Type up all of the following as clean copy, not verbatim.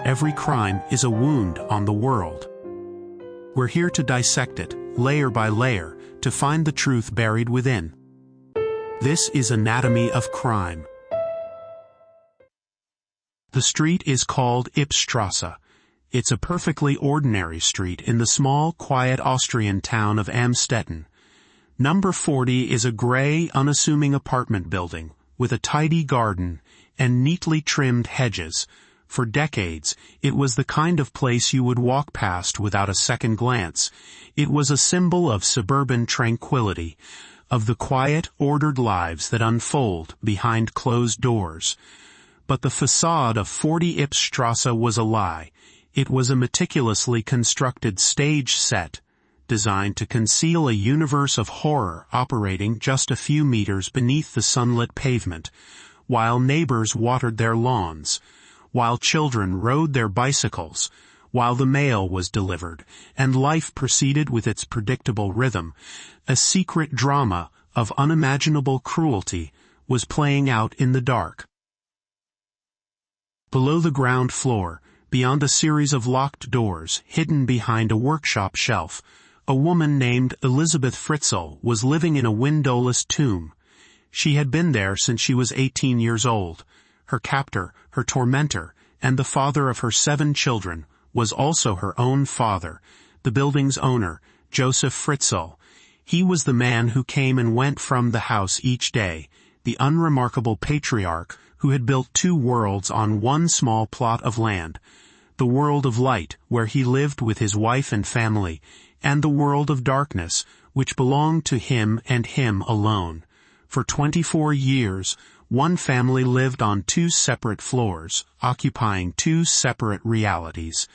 every crime is a wound on the world. We're here to dissect it, layer by layer, to find the truth buried within. This is Anatomy of Crime. The street is called Ybbsstrasse. It's a perfectly ordinary street in the small, quiet Austrian town of Amstetten. Number 40 is a gray, unassuming apartment building, with a tidy garden and neatly trimmed hedges. For decades, it was the kind of place you would walk past without a second glance. It was a symbol of suburban tranquility, of the quiet, ordered lives that unfold behind closed doors. But the facade of 40 Ybbsstrasse was a lie. It was a meticulously constructed stage set, designed to conceal a universe of horror operating just a few meters beneath the sunlit pavement, while neighbors watered their lawns, while children rode their bicycles, while the mail was delivered, and life proceeded with its predictable rhythm. A secret drama of unimaginable cruelty was playing out in the dark. Below the ground floor, beyond a series of locked doors, hidden behind a workshop shelf, a woman named Josef Fritzl was living in a windowless tomb. She had been there since she was 18 years old. Her captor, her tormentor, and the father of her 7 children was also her own father, the building's owner, Josef Fritzl. He was the man who came and went from the house each day, the unremarkable patriarch who had built 2 worlds on one small plot of land, the world of light, where he lived with his wife and family, and the world of darkness, which belonged to him and him alone. For 24 years, one family lived on 2 separate floors, occupying 2 separate realities.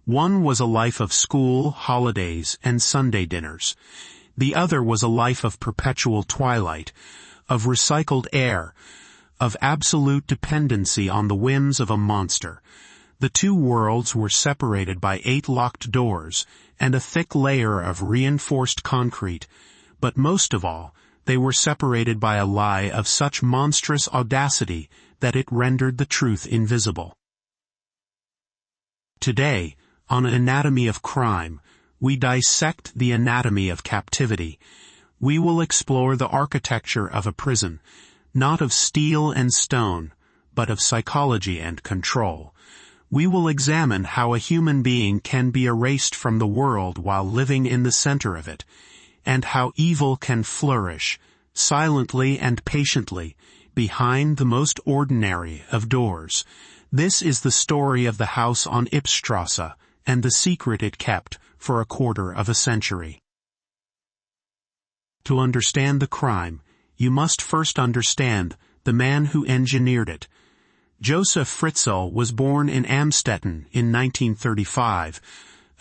One was a life of school, holidays, and Sunday dinners. The other was a life of perpetual twilight, of recycled air, of absolute dependency on the whims of a monster. The 2 worlds were separated by 8 locked doors and a thick layer of reinforced concrete, but most of all, they were separated by a lie of such monstrous audacity that it rendered the truth invisible. Today, on Anatomy of Crime, we dissect the anatomy of captivity. We will explore the architecture of a prison, not of steel and stone, but of psychology and control. We will examine how a human being can be erased from the world while living in the center of it, and how evil can flourish, silently and patiently, behind the most ordinary of doors. This is the story of the house on Ybbsstrasse, and the secret it kept for a quarter of a century. To understand the crime, you must first understand the man who engineered it. Josef Fritzl was born in Amstetten in 1935,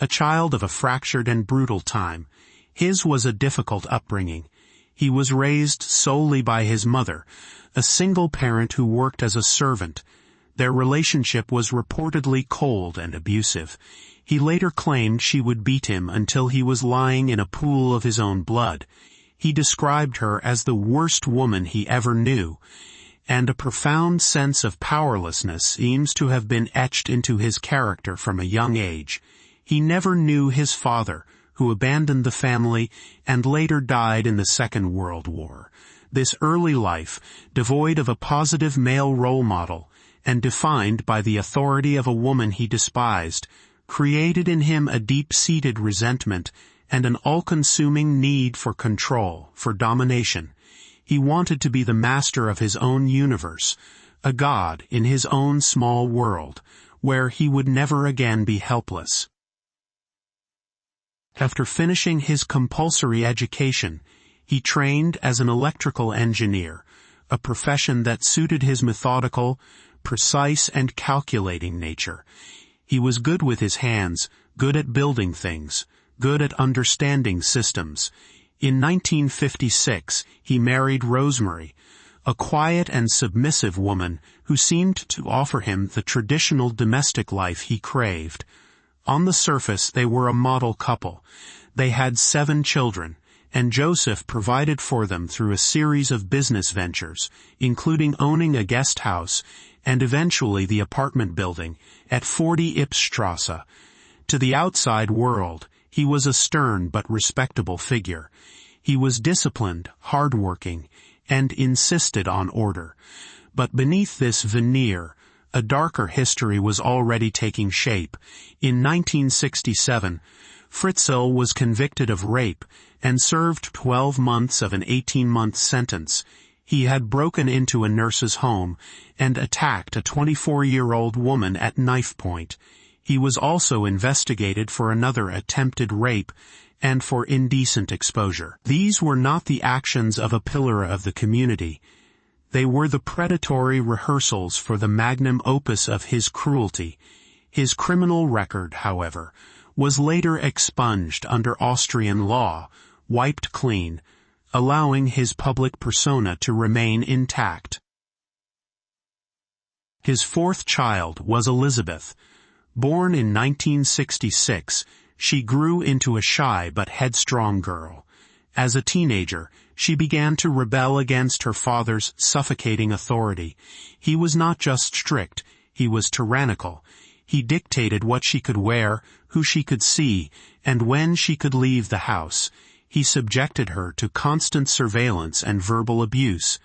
a child of a fractured and brutal time. His was a difficult upbringing. He was raised solely by his mother, a single parent who worked as a servant. Their relationship was reportedly cold and abusive. He later claimed she would beat him until he was lying in a pool of his own blood. He described her as the worst woman he ever knew, and a profound sense of powerlessness seems to have been etched into his character from a young age. He never knew his father, who abandoned the family and later died in the Second World War. This early life, devoid of a positive male role model, and defined by the authority of a woman he despised, created in him a deep-seated resentment and an all-consuming need for control, for domination. He wanted to be the master of his own universe, a god in his own small world, where he would never again be helpless. After finishing his compulsory education, he trained as an electrical engineer, a profession that suited his methodical, precise and calculating nature. He was good with his hands, good at building things, good at understanding systems. In 1956, he married Rosemary, a quiet and submissive woman who seemed to offer him the traditional domestic life he craved. On the surface, they were a model couple. They had 7 children, and Joseph provided for them through a series of business ventures, including owning a guest house and eventually the apartment building, at 40 Ybbsstrasse. To the outside world, he was a stern but respectable figure. He was disciplined, hard-working, and insisted on order. But beneath this veneer, a darker history was already taking shape. In 1967, Fritzl was convicted of rape and served 12 months of an 18-month sentence. He had broken into a nurse's home and attacked a 24-year-old woman at knife point. He was also investigated for another attempted rape and for indecent exposure. These were not the actions of a pillar of the community. They were the predatory rehearsals for the magnum opus of his cruelty. His criminal record, however, was later expunged under Austrian law, wiped clean, allowing his public persona to remain intact. His fourth child was Elizabeth. Born in 1966, she grew into a shy but headstrong girl. As a teenager, she began to rebel against her father's suffocating authority. He was not just strict, he was tyrannical. He dictated what she could wear, who she could see, and when she could leave the house. He subjected her to constant surveillance and verbal abuse.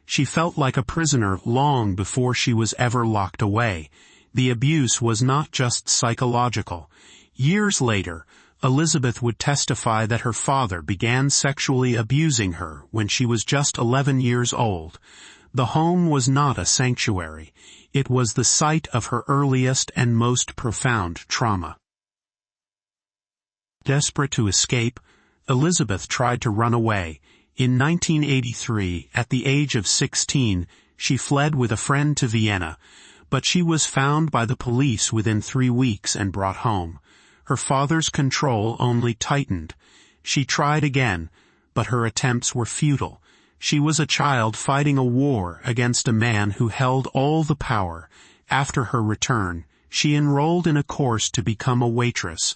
She felt like a prisoner long before she was ever locked away. The abuse was not just psychological. Years later, Elizabeth would testify that her father began sexually abusing her when she was just 11 years old. The home was not a sanctuary. It was the site of her earliest and most profound trauma. Desperate to escape, Elizabeth tried to run away. In 1983, at the age of 16, she fled with a friend to Vienna, but she was found by the police within 3 weeks and brought home. Her father's control only tightened. She tried again, but her attempts were futile. She was a child fighting a war against a man who held all the power. After her return, she enrolled in a course to become a waitress.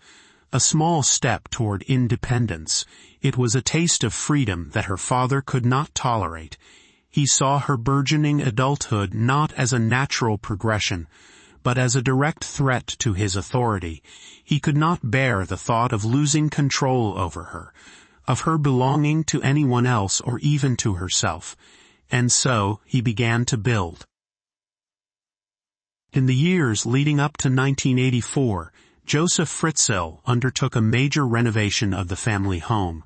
A small step toward independence. It was a taste of freedom that her father could not tolerate. He saw her burgeoning adulthood not as a natural progression, but as a direct threat to his authority. He could not bear the thought of losing control over her, of her belonging to anyone else or even to herself. And so he began to build. In the years leading up to 1984, Josef Fritzl undertook a major renovation of the family home.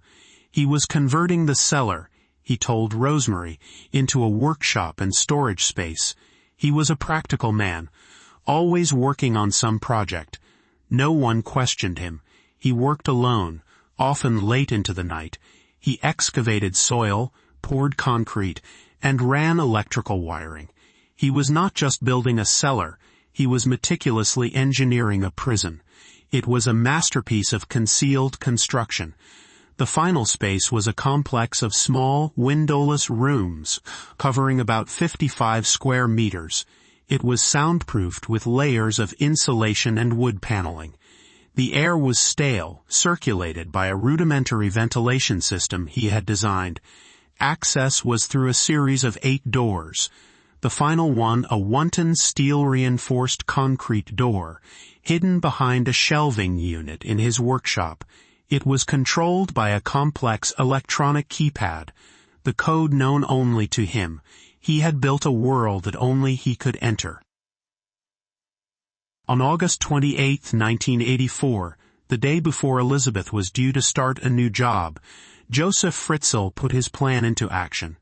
He was converting the cellar, he told Rosemary, into a workshop and storage space. He was a practical man, always working on some project. No one questioned him. He worked alone, often late into the night. He excavated soil, poured concrete, and ran electrical wiring. He was not just building a cellar, he was meticulously engineering a prison. It was a masterpiece of concealed construction. The final space was a complex of small, windowless rooms, covering about 55 square meters. It was soundproofed with layers of insulation and wood paneling. The air was stale, circulated by a rudimentary ventilation system he had designed. Access was through a series of 8 doors. The final one a wanton steel-reinforced concrete door, hidden behind a shelving unit in his workshop. It was controlled by a complex electronic keypad, the code known only to him. He had built a world that only he could enter. On August 28, 1984, the day before Elizabeth was due to start a new job, Josef Fritzl put his plan into action.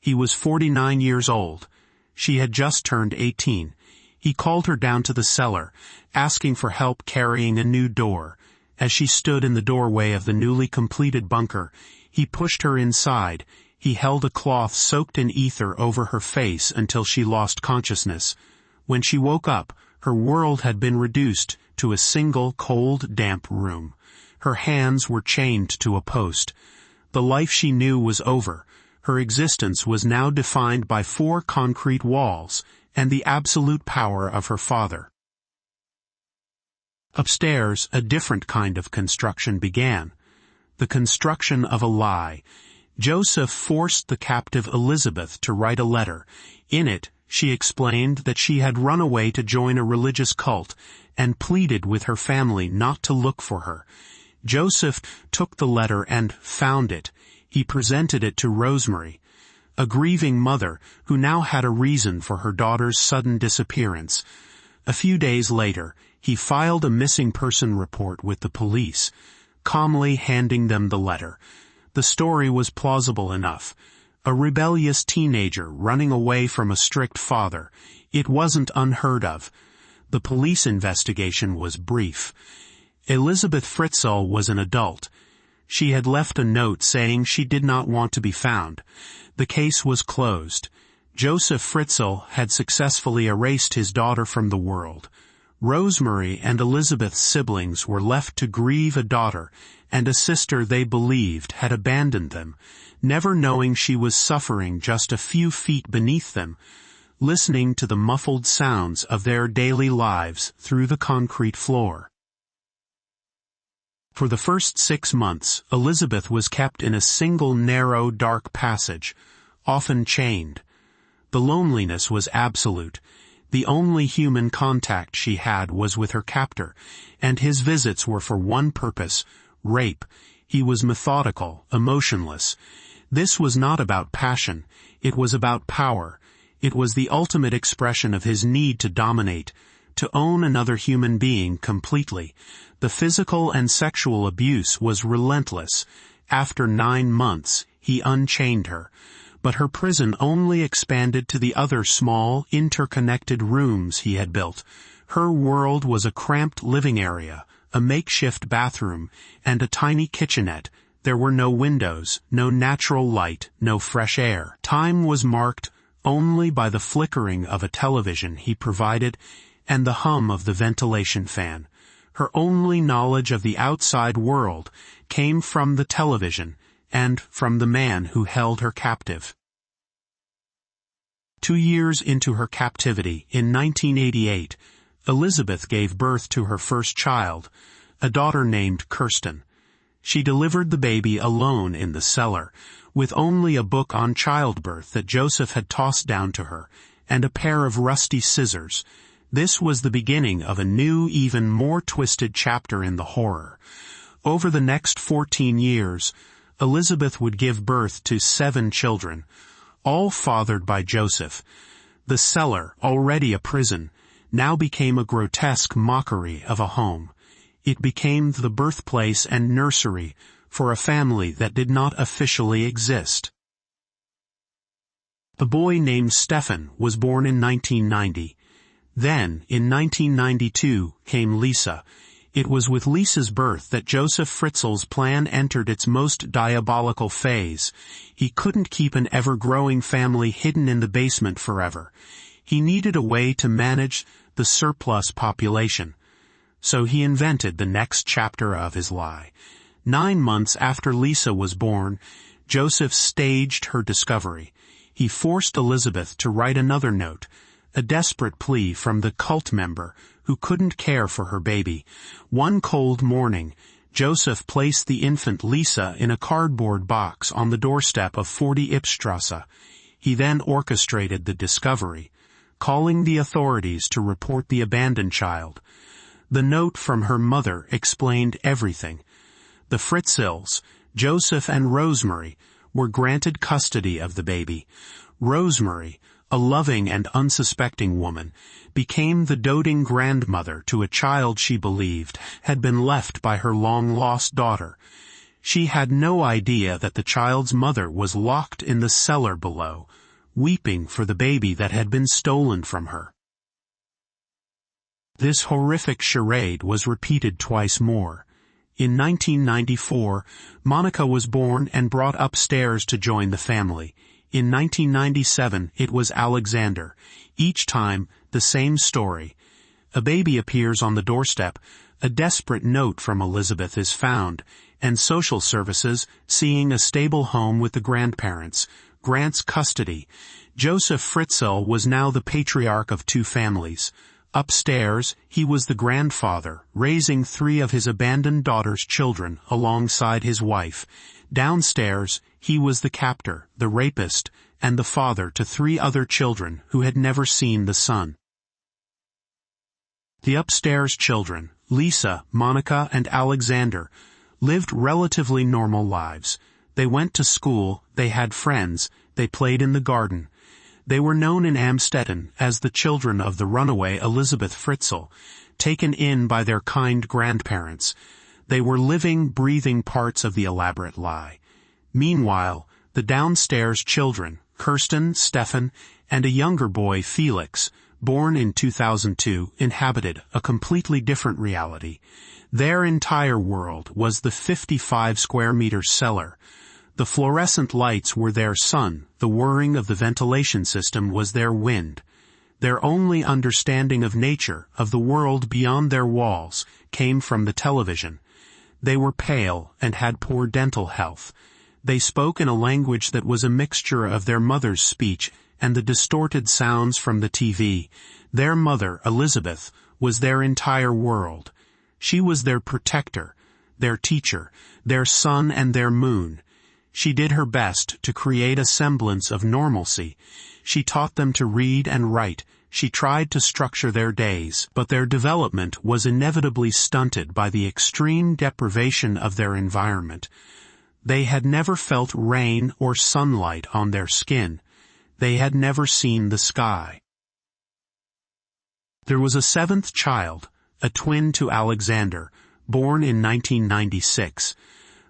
He was 49 years old. She had just turned 18. He called her down to the cellar, asking for help carrying a new door. As she stood in the doorway of the newly completed bunker, he pushed her inside. He held a cloth soaked in ether over her face until she lost consciousness. When she woke up, her world had been reduced to a single cold, damp room. Her hands were chained to a post. The life she knew was over. Her existence was now defined by 4 concrete walls and the absolute power of her father. Upstairs, a different kind of construction began. The construction of a lie. Josef forced the captive Elizabeth to write a letter. In it, She explained that she had run away to join a religious cult and pleaded with her family not to look for her. Josef took the letter and found it. He presented it to Rosemary, a grieving mother who now had a reason for her daughter's sudden disappearance. A few days later, he filed a missing person report with the police, calmly handing them the letter. The story was plausible enough. A rebellious teenager running away from a strict father. It wasn't unheard of. The police investigation was brief. Elizabeth Fritzl was an adult. She had left a note saying she did not want to be found. The case was closed. Josef Fritzl had successfully erased his daughter from the world. Rosemary and Elizabeth's siblings were left to grieve a daughter and a sister they believed had abandoned them, never knowing she was suffering just a few feet beneath them, listening to the muffled sounds of their daily lives through the concrete floor. For the first 6 months, Elizabeth was kept in a single narrow, dark passage, often chained. The loneliness was absolute. The only human contact she had was with her captor, and his visits were for one purpose: rape. He was methodical, emotionless. This was not about passion. It was about power. It was the ultimate expression of his need to dominate, to own another human being completely. The physical and sexual abuse was relentless. After 9 months, he unchained her. But her prison only expanded to the other small, interconnected rooms he had built. Her world was a cramped living area, a makeshift bathroom, and a tiny kitchenette. There were no windows, no natural light, no fresh air. Time was marked only by the flickering of a television he provided and the hum of the ventilation fan. Her only knowledge of the outside world came from the television and from the man who held her captive. 2 years into her captivity, in 1988, Elizabeth gave birth to her first child, a daughter named Kirsten. She delivered the baby alone in the cellar, with only a book on childbirth that Josef had tossed down to her, and a pair of rusty scissors. This was the beginning of a new, even more twisted chapter in the horror. Over the next 14 years, Elizabeth would give birth to 7 children, all fathered by Josef. The cellar, already a prison, now became a grotesque mockery of a home. It became the birthplace and nursery for a family that did not officially exist. The boy named Stefan was born in 1990. Then, in 1992, came Lisa. It was with Lisa's birth that Josef Fritzl's plan entered its most diabolical phase. He couldn't keep an ever-growing family hidden in the basement forever. He needed a way to manage the surplus population. So he invented the next chapter of his lie. 9 months after Lisa was born, Josef staged her discovery. He forced Elizabeth to write another note, a desperate plea from the cult member who couldn't care for her baby. One cold morning, Josef placed the infant Lisa in a cardboard box on the doorstep of 40 Ybbsstrasse. He then orchestrated the discovery, calling the authorities to report the abandoned child. The note from her mother explained everything. The Fritzls, Josef and Rosemary, were granted custody of the baby. Rosemary, a loving and unsuspecting woman, became the doting grandmother to a child she believed had been left by her long-lost daughter. She had no idea that the child's mother was locked in the cellar below, weeping for the baby that had been stolen from her. This horrific charade was repeated twice more. In 1994, Monica was born and brought upstairs to join the family. In 1997, it was Alexander. Each time, the same story. A baby appears on the doorstep, a desperate note from Elizabeth is found, and social services, seeing a stable home with the grandparents, grants custody. Josef Fritzl was now the patriarch of 2 families. Upstairs, he was the grandfather, raising 3 of his abandoned daughter's children alongside his wife. Downstairs, he was the captor, the rapist, and the father to 3 other children who had never seen the sun. The upstairs children, Lisa, Monica, and Alexander, lived relatively normal lives. They went to school, they had friends, they played in the garden. They were known in Amstetten as the children of the runaway Josef Fritzl, taken in by their kind grandparents. They were living, breathing parts of the elaborate lie. Meanwhile, the downstairs children, Kirsten, Stefan, and a younger boy, Felix, born in 2002, inhabited a completely different reality. Their entire world was the 55 square meter cellar. The fluorescent lights were their sun, the whirring of the ventilation system was their wind. Their only understanding of nature, of the world beyond their walls, came from the television. They were pale and had poor dental health. They spoke in a language that was a mixture of their mother's speech and the distorted sounds from the TV. Their mother, Elizabeth, was their entire world. She was their protector, their teacher, their sun and their moon. She did her best to create a semblance of normalcy. She taught them to read and write. She tried to structure their days, but their development was inevitably stunted by the extreme deprivation of their environment. They had never felt rain or sunlight on their skin. They had never seen the sky. There was a 7th child, a twin to Alexander, born in 1996.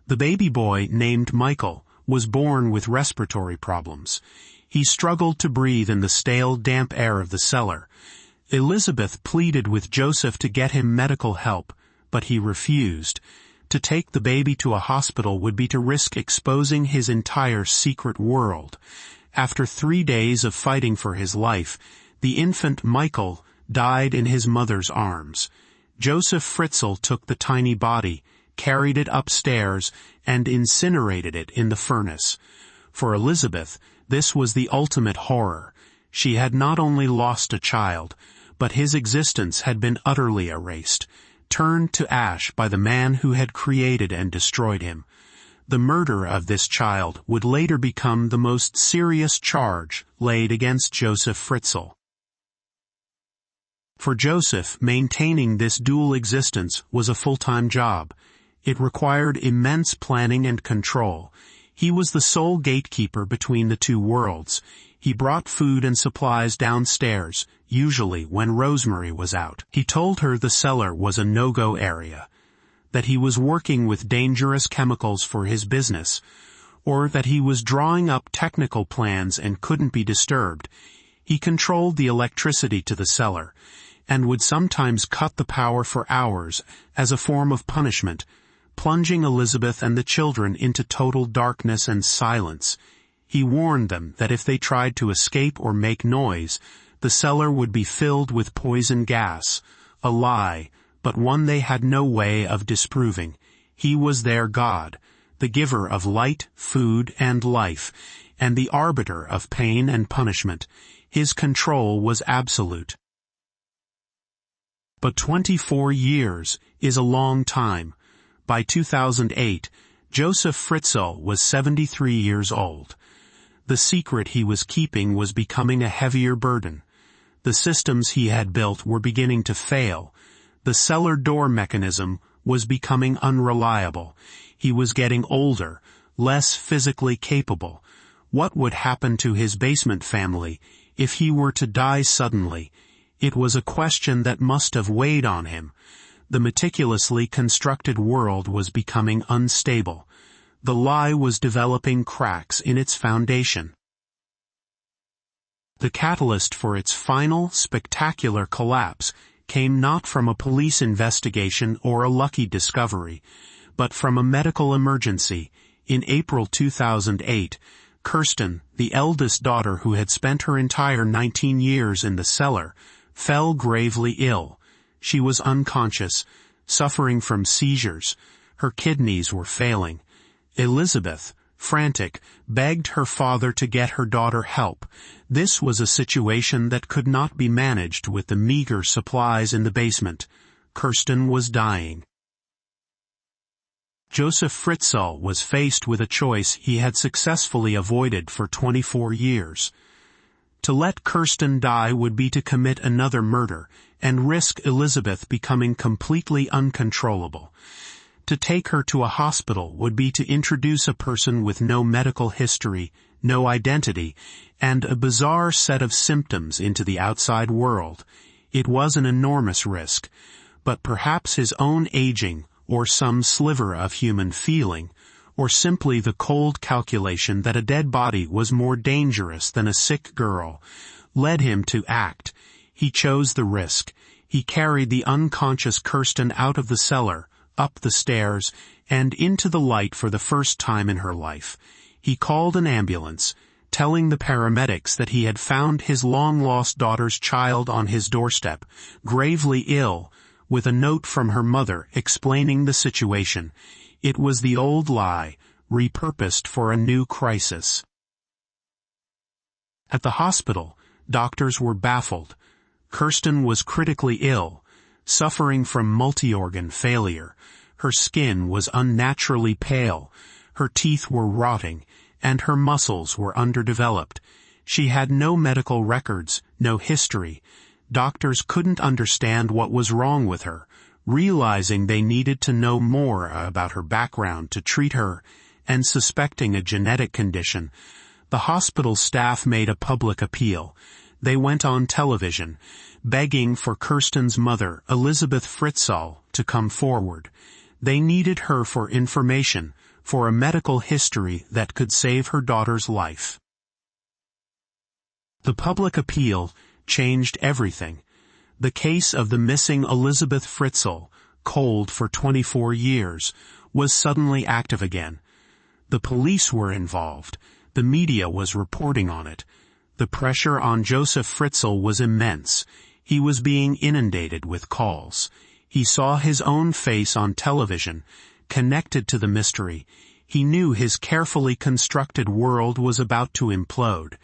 The baby boy, named Michael, was born with respiratory problems. He struggled to breathe in the stale, damp air of the cellar. Elizabeth pleaded with Joseph to get him medical help, but he refused. To take the baby to a hospital would be to risk exposing his entire secret world. After 3 days of fighting for his life, the infant Michael died in his mother's arms. Josef Fritzl took the tiny body, carried it upstairs, and incinerated it in the furnace. For Elizabeth, this was the ultimate horror. She had not only lost a child, but his existence had been utterly erased, turned to ash by the man who had created and destroyed him. The murder of this child would later become the most serious charge laid against Josef Fritzl. For Joseph, maintaining this dual existence was a full-time job. It required immense planning and control. He was the sole gatekeeper between the two worlds. He brought food and supplies downstairs, usually when Rosemary was out. He told her the cellar was a no-go area, that he was working with dangerous chemicals for his business, or that he was drawing up technical plans and couldn't be disturbed. He controlled the electricity to the cellar, and would sometimes cut the power for hours as a form of punishment, plunging Elizabeth and the children into total darkness and silence. He warned them that if they tried to escape or make noise, the cellar would be filled with poison gas, a lie, but one they had no way of disproving. He was their God, the giver of light, food, and life, and the arbiter of pain and punishment. His control was absolute. But 24 years is a long time. By 2008, Josef Fritzl was 73 years old. The secret he was keeping was becoming a heavier burden. The systems he had built were beginning to fail. The cellar door mechanism was becoming unreliable. He was getting older, less physically capable. What would happen to his basement family if he were to die suddenly? It was a question that must have weighed on him. The meticulously constructed world was becoming unstable. The lie was developing cracks in its foundation. The catalyst for its final, spectacular collapse came not from a police investigation or a lucky discovery, but from a medical emergency. In April 2008, Kirsten, the eldest daughter who had spent her entire 19 years in the cellar, fell gravely ill. She was unconscious, suffering from seizures. Her kidneys were failing. Elizabeth, frantic, begged her father to get her daughter help. This was a situation that could not be managed with the meager supplies in the basement. Kirsten was dying. Josef Fritzl was faced with a choice he had successfully avoided for 24 years. To let Kirsten die would be to commit another murder and risk Elizabeth becoming completely uncontrollable. To take her to a hospital would be to introduce a person with no medical history, no identity, and a bizarre set of symptoms into the outside world. It was an enormous risk, but perhaps his own aging, or some sliver of human feeling, or simply the cold calculation that a dead body was more dangerous than a sick girl, led him to act. He chose the risk. He carried the unconscious Kirsten out of the cellar, up the stairs, and into the light for the first time in her life. He called an ambulance, telling the paramedics that he had found his long-lost daughter's child on his doorstep, gravely ill, with a note from her mother explaining the situation. It was the old lie, repurposed for a new crisis. At the hospital, doctors were baffled. Kirsten was critically ill, suffering from multi-organ failure. Her skin was unnaturally pale, her teeth were rotting, and her muscles were underdeveloped. She had no medical records, no history. Doctors couldn't understand what was wrong with her, realizing they needed to know more about her background to treat her, and suspecting a genetic condition. The hospital staff made a public appeal. They went on television, begging for Kirsten's mother, Elizabeth Fritzl, to come forward. They needed her for information, for a medical history that could save her daughter's life. The public appeal changed everything. The case of the missing Elizabeth Fritzl, cold for 24 years, was suddenly active again. The police were involved. The media was reporting on it. The pressure on Josef Fritzl was immense. He was being inundated with calls. He saw his own face on television, connected to the mystery. He knew his carefully constructed world was about to implode.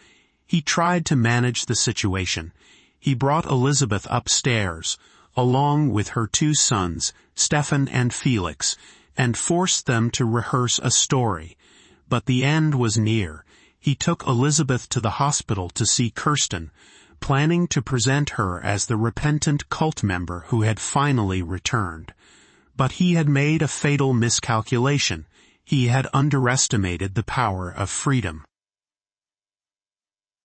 He tried to manage the situation. He brought Elizabeth upstairs, along with her two sons, Stefan and Felix, and forced them to rehearse a story. But the end was near. He took Elizabeth to the hospital to see Kirsten, planning to present her as the repentant cult member who had finally returned. But he had made a fatal miscalculation. He had underestimated the power of freedom.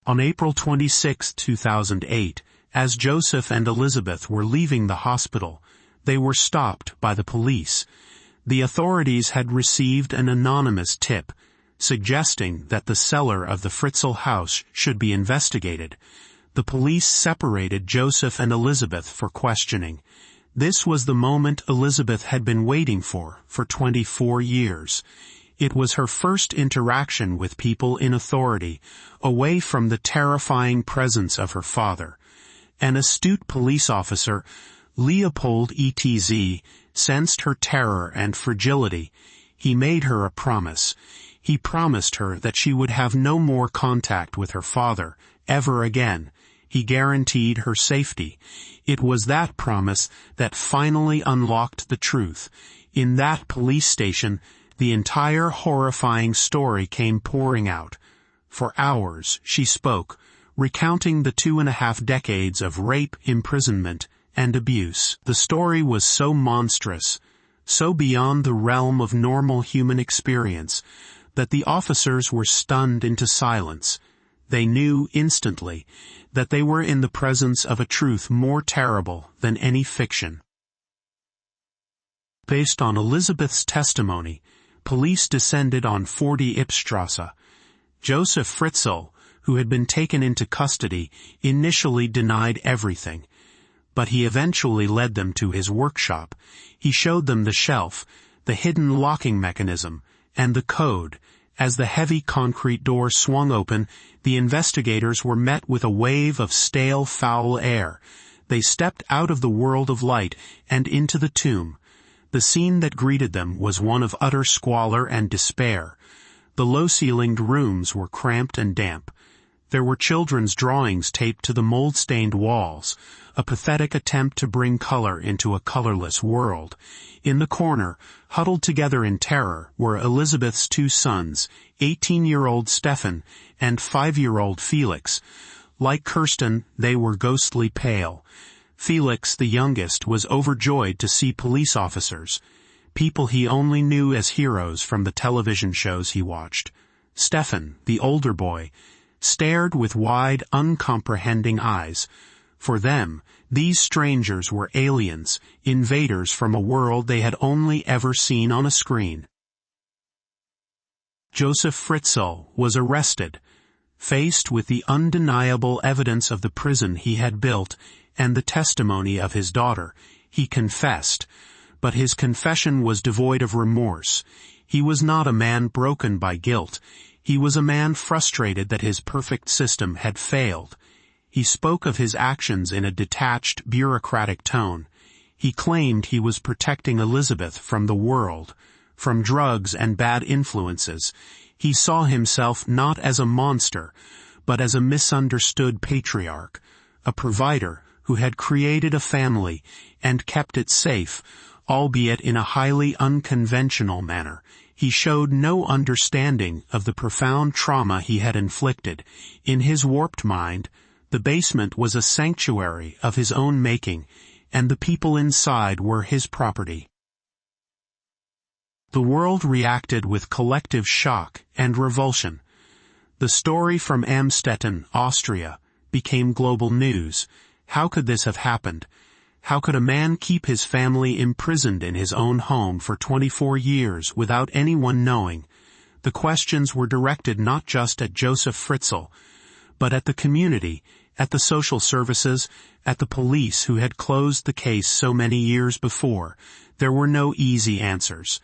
On April 26, 2008, as Joseph and Elizabeth were leaving the hospital, they were stopped by the police. The authorities had received an anonymous tip, suggesting that the cellar of the Fritzl house should be investigated. The police separated Joseph and Elizabeth for questioning. This was the moment Elizabeth had been waiting for 24 years. It was her first interaction with people in authority, away from the terrifying presence of her father. An astute police officer, Leopold ETZ, sensed her terror and fragility. He made her a promise. He promised her that she would have no more contact with her father, ever again. He guaranteed her safety. It was that promise that finally unlocked the truth. In that police station, the entire horrifying story came pouring out. For hours she spoke, recounting the 2.5 decades of rape, imprisonment, and abuse. The story was so monstrous, so beyond the realm of normal human experience, that the officers were stunned into silence. They knew instantly that they were in the presence of a truth more terrible than any fiction. Based on Elizabeth's testimony, police descended on 40 Ybbsstrasse. Josef Fritzl, who had been taken into custody, initially denied everything, but he eventually led them to his workshop. He showed them the shelf, the hidden locking mechanism, and the code. As the heavy concrete door swung open, the investigators were met with a wave of stale, foul air. They stepped out of the world of light and into the tomb. The scene that greeted them was one of utter squalor and despair. The low-ceilinged rooms were cramped and damp. There were children's drawings taped to the mold-stained walls, a pathetic attempt to bring color into a colorless world. In the corner, huddled together in terror, were Elizabeth's two sons, 18-year-old Stefan and 5-year-old Felix. Like Kirsten, they were ghostly pale. Felix, the youngest, was overjoyed to see police officers, people he only knew as heroes from the television shows he watched. Stefan, the older boy, stared with wide, uncomprehending eyes. For them, these strangers were aliens, invaders from a world they had only ever seen on a screen. Josef Fritzl was arrested. Faced with the undeniable evidence of the prison he had built and the testimony of his daughter, he confessed. But his confession was devoid of remorse. He was not a man broken by guilt. He was a man frustrated that his perfect system had failed. He spoke of his actions in a detached, bureaucratic tone. He claimed he was protecting Elizabeth from the world, from drugs and bad influences. He saw himself not as a monster, but as a misunderstood patriarch, a provider who had created a family and kept it safe, albeit in a highly unconventional manner. He showed no understanding of the profound trauma he had inflicted. In his warped mind, the basement was a sanctuary of his own making, and the people inside were his property. The world reacted with collective shock and revulsion. The story from Amstetten, Austria, became global news. How could this have happened? How could a man keep his family imprisoned in his own home for 24 years without anyone knowing? The questions were directed not just at Josef Fritzl, but at the community, at the social services, at the police who had closed the case so many years before. There were no easy answers.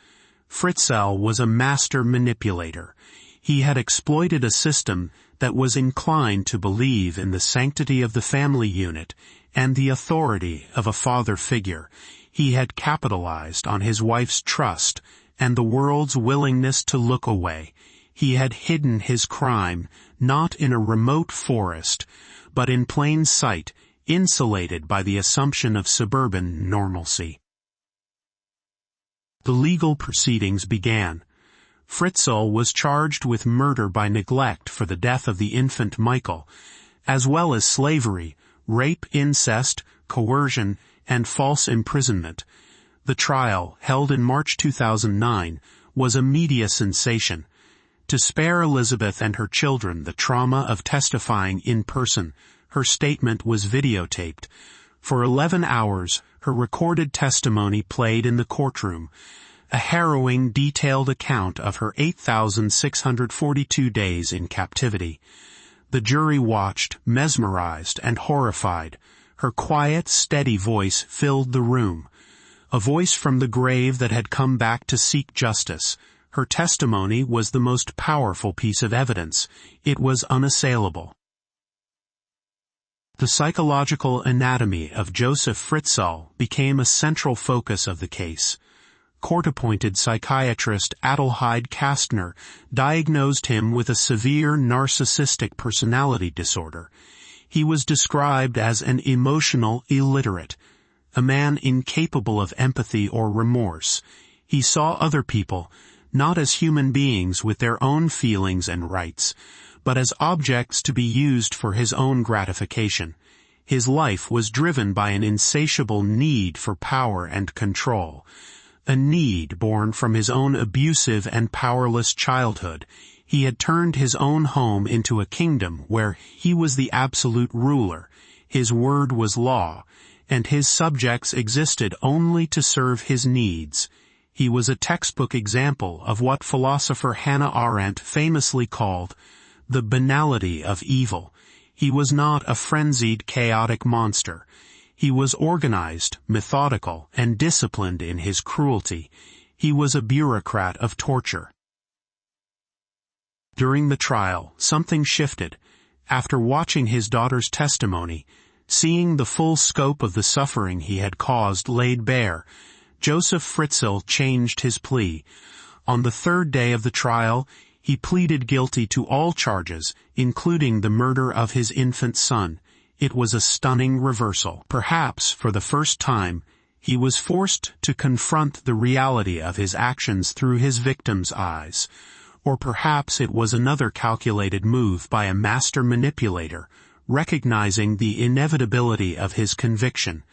Fritzl was a master manipulator. He had exploited a system that was inclined to believe in the sanctity of the family unit and the authority of a father figure. He had capitalized on his wife's trust and the world's willingness to look away. He had hidden his crime, not in a remote forest, but in plain sight, insulated by the assumption of suburban normalcy. The legal proceedings began. Fritzl was charged with murder by neglect for the death of the infant Michael, as well as slavery, rape, incest, coercion, and false imprisonment. The trial, held in March 2009, was a media sensation. To spare Elizabeth and her children the trauma of testifying in person, her statement was videotaped. For 11 hours, her recorded testimony played in the courtroom, a harrowing, detailed account of her 8,642 days in captivity. The jury watched, mesmerized and horrified. Her quiet, steady voice filled the room, a voice from the grave that had come back to seek justice. Her testimony was the most powerful piece of evidence. It was unassailable. The psychological anatomy of Josef Fritzl became a central focus of the case. Court-appointed psychiatrist Adelheid Kastner diagnosed him with a severe narcissistic personality disorder. He was described as an emotional illiterate, a man incapable of empathy or remorse. He saw other people not as human beings with their own feelings and rights, but as objects to be used for his own gratification. His life was driven by an insatiable need for power and control, a need born from his own abusive and powerless childhood. He had turned his own home into a kingdom where he was the absolute ruler. His word was law, and his subjects existed only to serve his needs. He was a textbook example of what philosopher Hannah Arendt famously called the banality of evil. He was not a frenzied, chaotic monster. He was organized, methodical, and disciplined in his cruelty. He was a bureaucrat of torture. During the trial, something shifted. After watching his daughter's testimony, seeing the full scope of the suffering he had caused laid bare, Josef Fritzl changed his plea. On the third day of the trial, He pleaded guilty to all charges, including the murder of his infant son. It was a stunning reversal. Perhaps, for the first time, he was forced to confront the reality of his actions through his victim's eyes. Or perhaps it was another calculated move by a master manipulator, recognizing the inevitability of his conviction.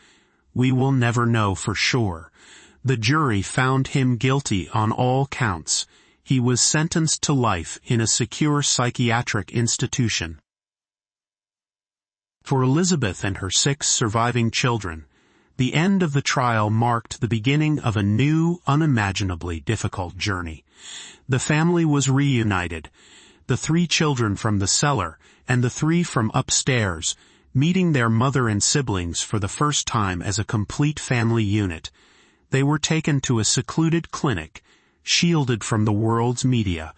We will never know for sure. The jury found him guilty on all counts. He was sentenced to life in a secure psychiatric institution. For Elizabeth and her 6 surviving children, the end of the trial marked the beginning of a new, unimaginably difficult journey. The family was reunited, the 3 children from the cellar and the 3 from upstairs, meeting their mother and siblings for the first time as a complete family unit. They were taken to a secluded clinic, shielded from the world's media.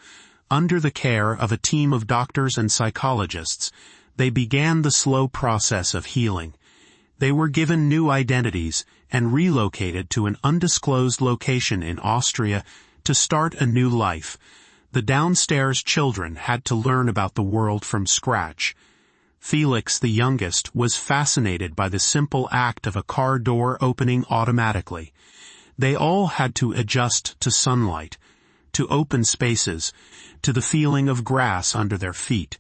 Under the care of a team of doctors and psychologists, they began the slow process of healing. They were given new identities and relocated to an undisclosed location in Austria to start a new life. The downstairs children had to learn about the world from scratch. Felix, the youngest, was fascinated by the simple act of a car door opening automatically. They all had to adjust to sunlight, to open spaces, to the feeling of grass under their feet.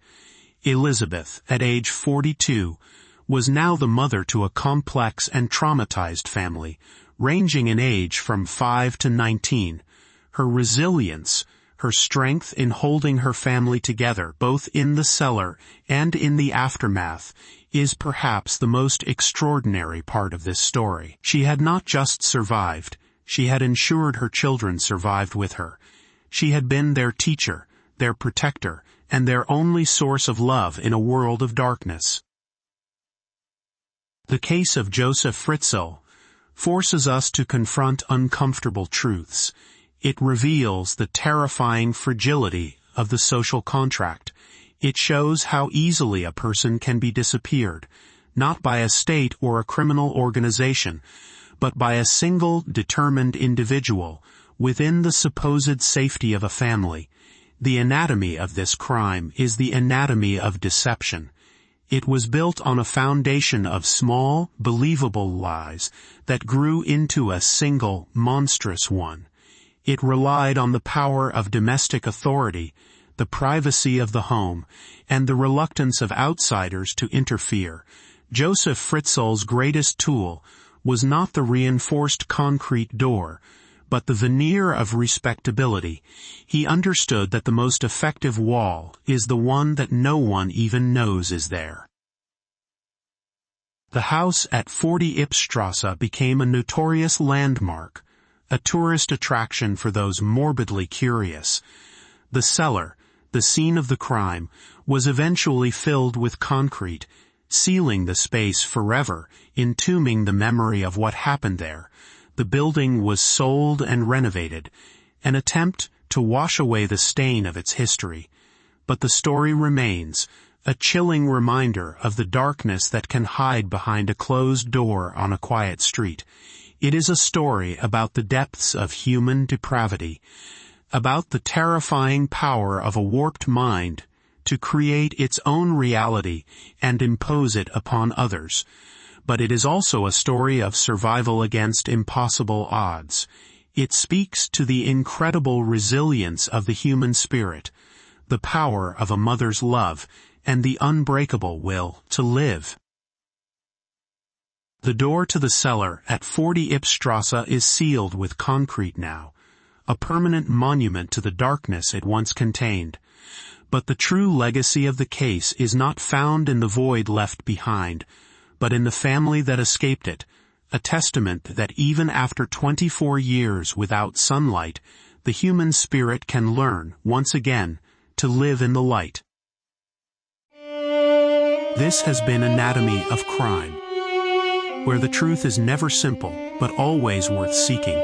Elizabeth, at age 42, was now the mother to a complex and traumatized family, ranging in age from 5 to 19. Her resilience, her strength in holding her family together, both in the cellar and in the aftermath, is perhaps the most extraordinary part of this story. She had not just survived, she had ensured her children survived with her. She had been their teacher, their protector, and their only source of love in a world of darkness. The case of Josef Fritzl forces us to confront uncomfortable truths. It reveals the terrifying fragility of the social contract. It shows how easily a person can be disappeared, not by a state or a criminal organization, but by a single determined individual within the supposed safety of a family. The anatomy of this crime is the anatomy of deception. It was built on a foundation of small, believable lies that grew into a single, monstrous one. It relied on the power of domestic authority, the privacy of the home, and the reluctance of outsiders to interfere. Josef Fritzl's greatest tool was not the reinforced concrete door, but the veneer of respectability. He understood that the most effective wall is the one that no one even knows is there. The house at 40 Ybbsstrasse became a notorious landmark, a tourist attraction for those morbidly curious. The cellar, the scene of the crime, was eventually filled with concrete, sealing the space forever, entombing the memory of what happened there. The building was sold and renovated, an attempt to wash away the stain of its history. But the story remains, a chilling reminder of the darkness that can hide behind a closed door on a quiet street. It is a story about the depths of human depravity, about the terrifying power of a warped mind to create its own reality and impose it upon others. But it is also a story of survival against impossible odds. It speaks to the incredible resilience of the human spirit, the power of a mother's love, and the unbreakable will to live. The door to the cellar at 40 Ybbsstrasse is sealed with concrete now, a permanent monument to the darkness it once contained. But the true legacy of the case is not found in the void left behind, but in the family that escaped it, a testament that even after 24 years without sunlight, the human spirit can learn, once again, to live in the light. This has been Anatomy of Crime, where the truth is never simple, but always worth seeking.